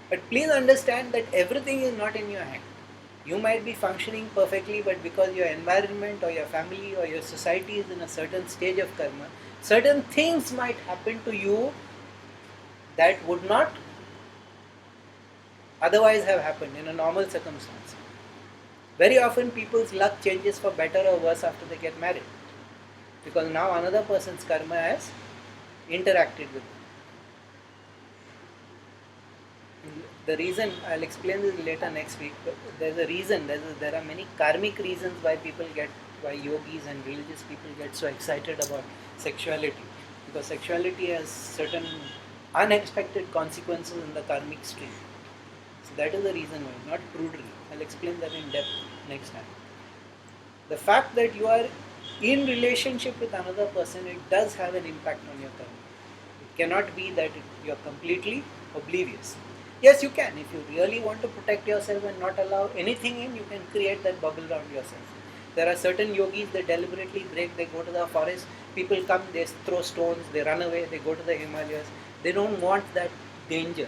But please understand that everything is not in your hand. You might be functioning perfectly, but because your environment or your family or your society is in a certain stage of karma, certain things might happen to you that would not otherwise have happened in a normal circumstance. Very often people's luck changes for better or worse after they get married, because now another person's karma has interacted with them. The reason, I'll explain this later next week, but there's a reason, there are many karmic reasons why why yogis and religious people get so excited about sexuality. Because sexuality has certain unexpected consequences in the karmic stream. So that is the reason why, not prudery. I'll explain that in depth next time. The fact that you are in relationship with another person, it does have an impact on your karma. It cannot be that you're completely oblivious. Yes, you can. If you really want to protect yourself and not allow anything in, you can create that bubble around yourself. There are certain yogis, they deliberately break, they go to the forest, people come, they throw stones, they run away, they go to the Himalayas. They don't want that danger.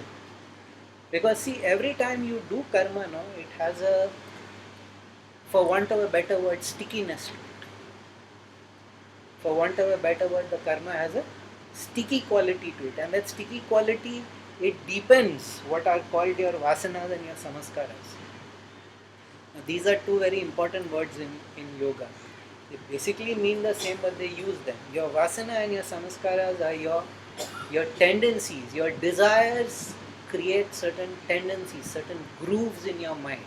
Because see, every time you do karma, no, it has a, for want of a better word, stickiness to it. For want of a better word, the karma has a sticky quality to it. And that sticky quality, it deepens what are called your vasanas and your samskaras. Now, these are two very important words in yoga. They basically mean the same, but they use them. Your vasana and your samskaras are your tendencies. Your desires create certain tendencies, certain grooves in your mind.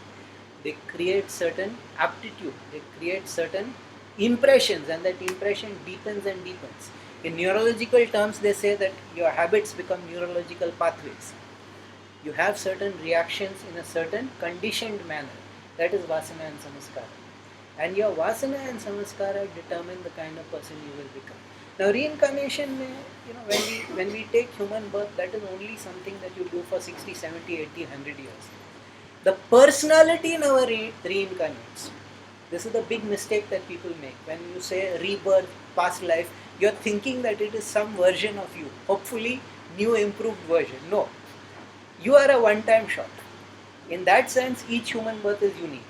They create certain aptitude. They create certain impressions, and that impression deepens and deepens. In neurological terms, they say that your habits become neurological pathways. You have certain reactions in a certain conditioned manner. That is vasana and samaskara. And your vasana and samaskara determine the kind of person you will become. Now reincarnation, when we take human birth, that is only something that you do for 60, 70, 80, 100 years. The personality never reincarnates. This is the big mistake that people make. When you say rebirth, past life, you're thinking that it is some version of you. Hopefully, new improved version. No. You are a one-time shot. In that sense, each human birth is unique.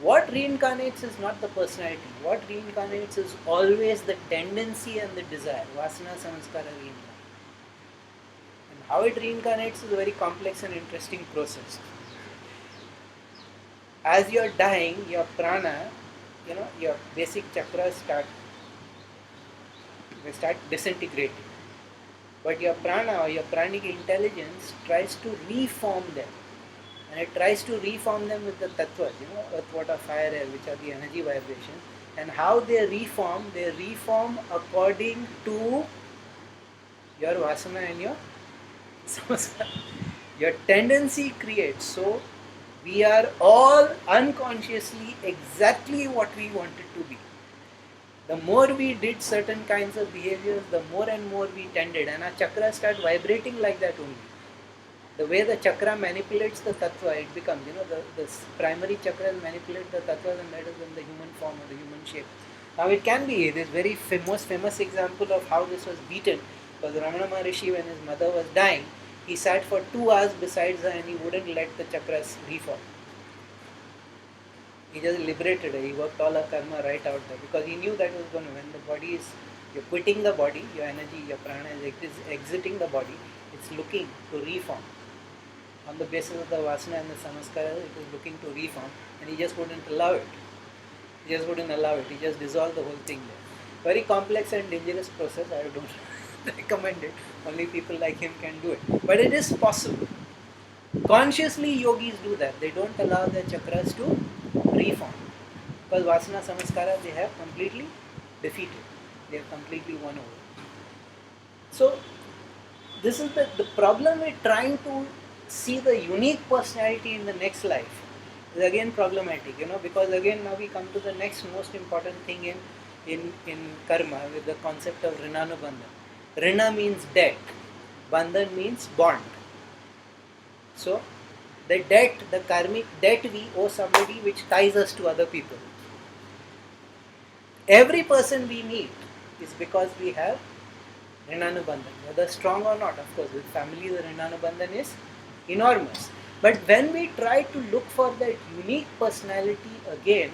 What reincarnates is not the personality. What reincarnates is always the tendency and the desire. Vasana, samskara, reincarnate. And how it reincarnates is a very complex and interesting process. As you're dying, your prana, your basic chakras start disintegrating. But your prana or your pranic intelligence tries to reform them. And it tries to reform them with the tattvas, earth, water, fire, air, which are the energy vibrations. And how they reform according to your vasana and your samskara. Your tendency creates. So we are all unconsciously exactly what we wanted to be. The more we did certain kinds of behaviors, the more and more we tended, and our chakras start vibrating like that only. The way the chakra manipulates the tattva, it becomes, the primary chakras manipulate the tattvas, and that is in the human form or the human shape. Now it can be this very most famous example of how this was beaten, because Ramana Maharishi, when his mother was dying, he sat for 2 hours besides her and he wouldn't let the chakras reform. He just liberated her. He worked all her karma right out there, because he knew that was going to, when the body is, you're quitting the body, your energy, your prana is exiting the body, it's looking to reform. On the basis of the vasana and the samaskara, it is looking to reform, and he just wouldn't allow it. He just dissolved the whole thing there. Very complex and dangerous process. I don't recommend it. Only people like him can do it. But it is possible. Consciously, yogis do that. They don't allow their chakras to reform. Because Vasana Samaskara, they have completely defeated. They have completely won over. So, this is the problem with trying to see the unique personality in the next life is again problematic, because again now we come to the next most important thing in karma with the concept of Rnanubandhana. Rina means debt, Bandhan means bond. So the debt, the karmic debt we owe somebody which ties us to other people. Every person we meet is because we have Rnanubandhana, whether strong or not. Of course, with family the Rnanubandhana is enormous. But when we try to look for that unique personality again,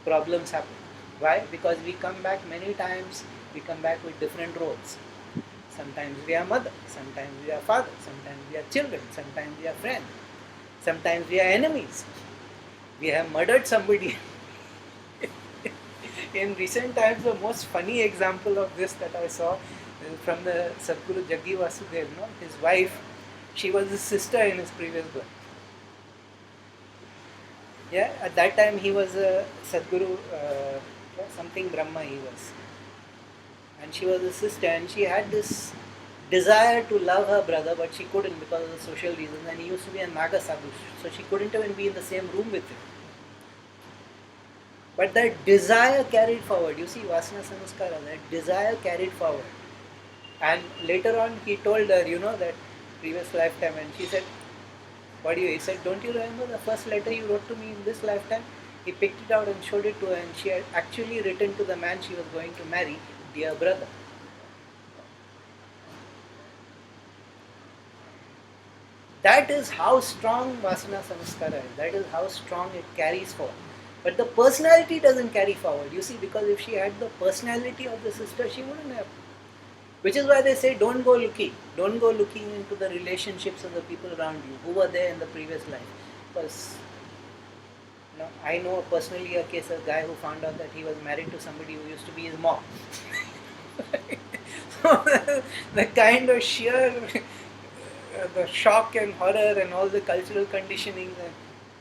problems happen. Why? Because we come back many times, we come back with different roles. Sometimes we are mother, sometimes we are father, sometimes we are children, sometimes we are friends, sometimes we are enemies. We have murdered somebody. In recent times, the most funny example of this that I saw from the Sadguru Jaggi Vasudev, his wife, she was his sister in his previous birth. Yeah, at that time he was a Sadguru, something Brahma he was. And she was his sister, and she had this desire to love her brother, but she couldn't because of the social reasons, and he used to be a Naga Sadhu, so she couldn't even be in the same room with him. But that desire carried forward. You see, Vasanas and Samaskaras, that desire carried forward. And later on, he told her, that previous lifetime, and she said, what do you? He said, don't you remember the first letter you wrote to me in this lifetime? He picked it out and showed it to her, and she had actually written to the man she was going to marry, dear brother. That is how strong Vasana Samaskara is. That is how strong it carries forward. But the personality doesn't carry forward. You see, because if she had the personality of the sister, she wouldn't have. Which is why they say, don't go looking. Don't go looking into the relationships of the people around you who were there in the previous life. Because I know personally a case of a guy who found out that he was married to somebody who used to be his mom. So the kind of sheer the shock and horror and all the cultural conditioning.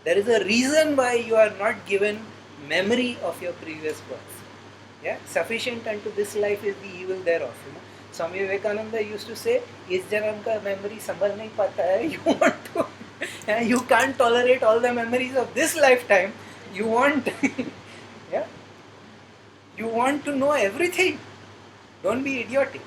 There is a reason why you are not given memory of your previous birth. Yeah, sufficient unto this life is the evil thereof. Swami Vivekananda used to say, "Is janam ka memory sambhal nahi pata hai." You want to, you can't tolerate all the memories of this lifetime. You want, yeah, you want to know everything. Don't be idiotic.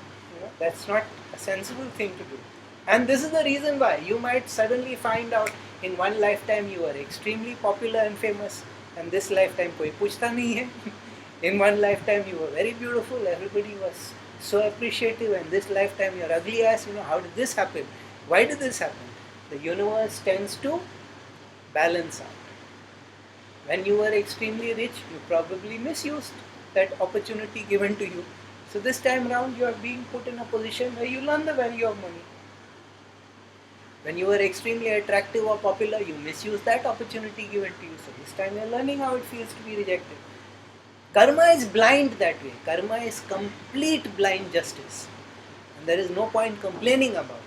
That's not a sensible thing to do. And this is the reason why you might suddenly find out in one lifetime you are extremely popular and famous, and this lifetime koi puchta nahi hai. In one lifetime you were very beautiful, everybody was so appreciative, and this lifetime you're ugly as, how did this happen? Why did this happen? The universe tends to balance out. When you were extremely rich, you probably misused that opportunity given to you. So this time round you are being put in a position where you learn the value of money. When you were extremely attractive or popular, you misused that opportunity given to you. So this time you are learning how it feels to be rejected. Karma is blind that way. Karma is complete blind justice. And there is no point complaining about it.